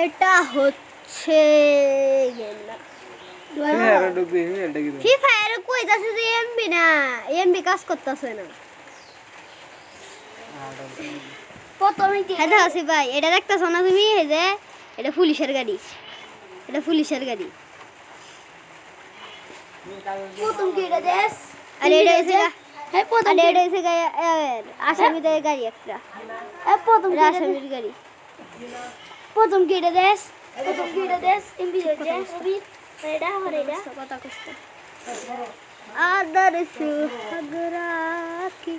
এটা হচ্ছে free fire কইতাছে যে এমবি না এমবি কাজ করতেছে না প্রথমে কি এটা আছে ভাই এটা দেখতাছ না তুমি এই যে এটা পুলিশের গাড়ি প্রথম কি এটা দেশ আরে এটা এসে হ্যাঁ প্রথম এটা এসে আসামিদের গাড়ি একটা প্রথম আসামির গাড়ি প্রথম কি এটা দেশ এমবি দেশ এটা কথা কষ্ট আদর সুহাগরাকি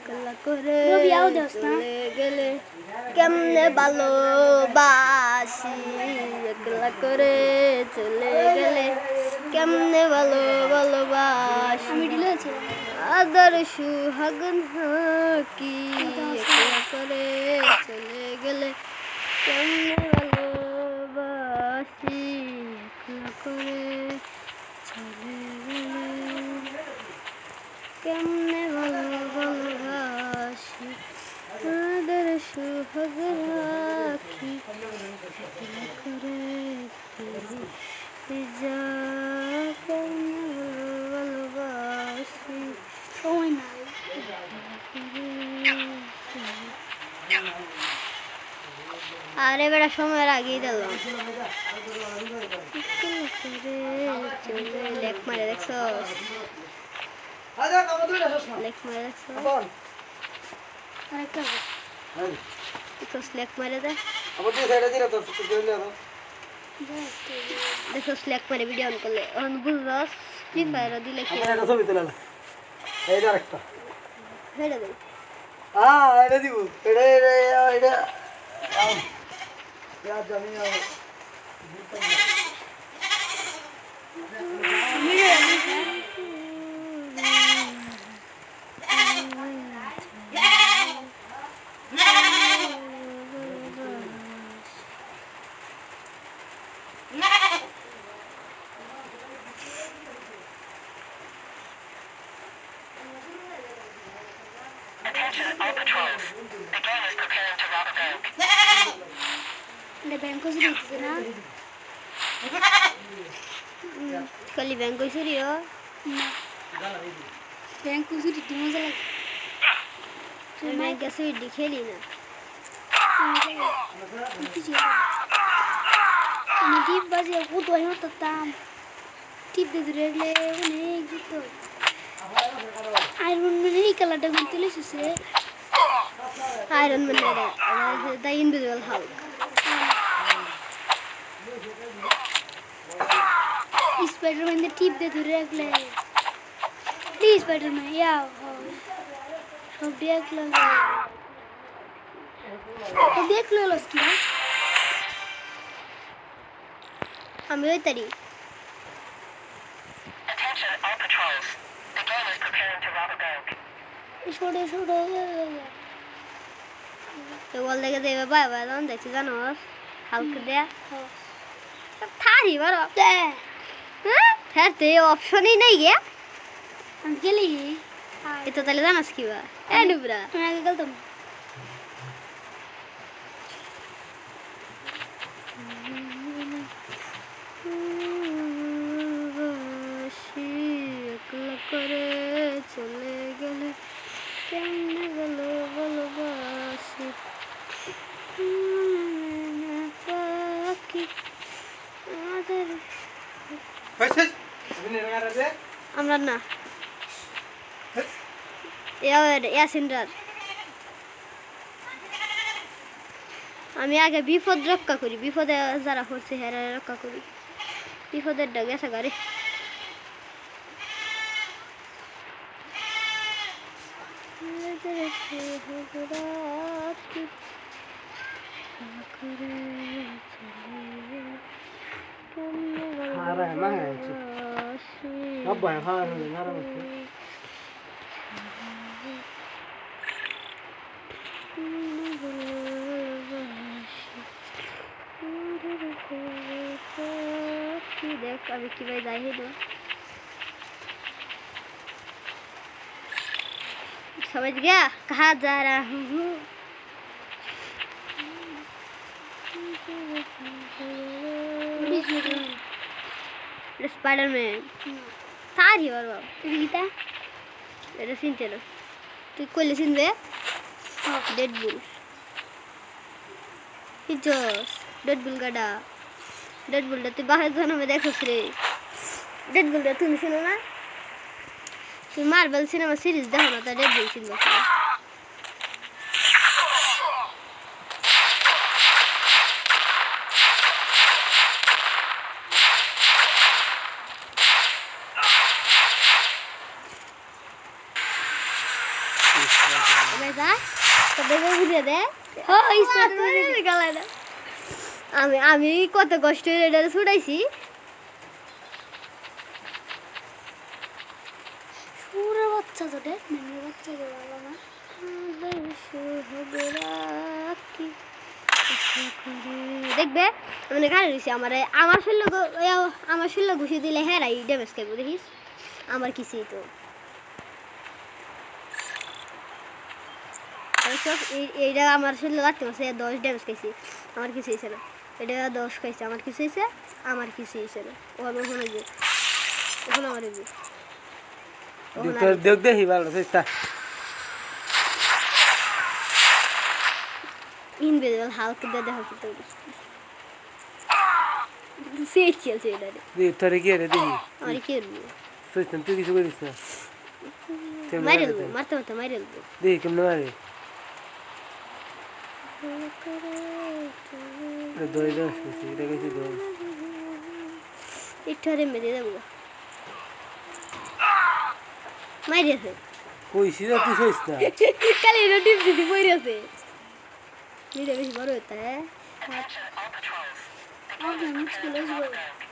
গলা করে চলে গেলে কেমনে ভালোবাসি একলা করে চলে গেলে কেমনে ভালোবাসি আমি দিলেছি আদর সুহাগরাকি একলা করে চলে গেলে কেমনে ভালোবাসি একলা করে চলে গেলে কেমনে ভালোবাসি আদর সুহাগ রাখি করে যা কেমনে ভালোবাসি সময় নাই আরে বেটা সময়ের আগেই দিলাম লেখ মারে দেখছো লেখ মারে দেখছো স্ল্যাক মারে দে দেখো স্ল্যাক মারে ভিডিও অন করলে অন বুঝছস ফ্রি ফায়ার দিলে কি এটা ছবি তুলে না এই আরেকটা হেডা দে এটা দিব এটা ইয়া জানি Attention all patrols. The gang is preparing to rob a bank. Bank को चोरी ना कल बैंक को चोरी हो बैंक को चोरी तो मजा लगे तो मैं कैसे खेली ना मैं टीप बजे वो तो ही होता ताम टीप दे दे ले उन्हें gitu Iron Man ini kalau ada mati susu Iron Man ada the individual Hulk Spider-Man the tip de direct le Please Spider-Man yeah how direct lo los kia हम ये तरी Attention all patrols. The gang is preparing to rob a bank. छोड़े तो बोल देगा देवे bye bye तो देखते जानो हल्क दे थारी बारो फिर तो ये ऑप्शन ही नहीं गया अंकेली ये तो तले जाना स्कीवा ए डुबरा मैं आगे गलत हूँ করে চলে গেলে কেমনে ভালোবাসি আমরা না ইয়াসিনরার আমি আগে বিপদ রক্ষা করি বিপদে যারা পড়ছে হেরা রক্ষা করি বিপদের ডাক গেছে গাড়ি দেখ আমি কিভাবে যাই হেঁটে समझ गया कहाँ जा रहा हूँ स्पाइडरमैन सारी और रीता এটা চিনতে না তুই কইলে চিনবে ডেডপুল হিজস ডেডপুল গাডা ডেডপুলটা তুই বাহির জন্মে দেখছিস রে ডেডপুলটা তুমি চিনো না তুই মার্বেল সিনেমা সিরিজ দেখো না তা ডেডপুল চিনবে আমি কত কষ্ট এটা ছুটাইছি সুরের বাচ্চা তো দেখ মেয়ের বাচ্চা তো ভালো না দেখবে মানে গাড়ি রয়েছে আমার শরীরে ঘুষি দিলে হ্যাঁ ড্যামেজ খাইব দেখিস আমার কিছুই তো এইটা আমার শরীরে লাগতে পারছে 10 ড্যামেজ খাইছি আমার কিছু হয়েছে না এটা 10 খাইছে আমার কিছু হয়েছে আমার কিছু হয়েছে না ওখানে আমার দেখ দেখি ভালো চেষ্টা ইনভিজিবল হালক দিয়ে দেখা করতে সেই চলছে এটা তোরে কি রে দেখি আর কি চেষ্টা তুই কিছু করিস না মারতে দেখি কেমন মারে দই দশ এটা গেছি দই ইটারে মেরে দেবো মাইরেছে কইছি না তুই কইস না কালি রুটি দিছি কইরেছে মেরে বেশি বড় হতে Attention all patrols. The R game is আমি preparing চলে for যাবো combat.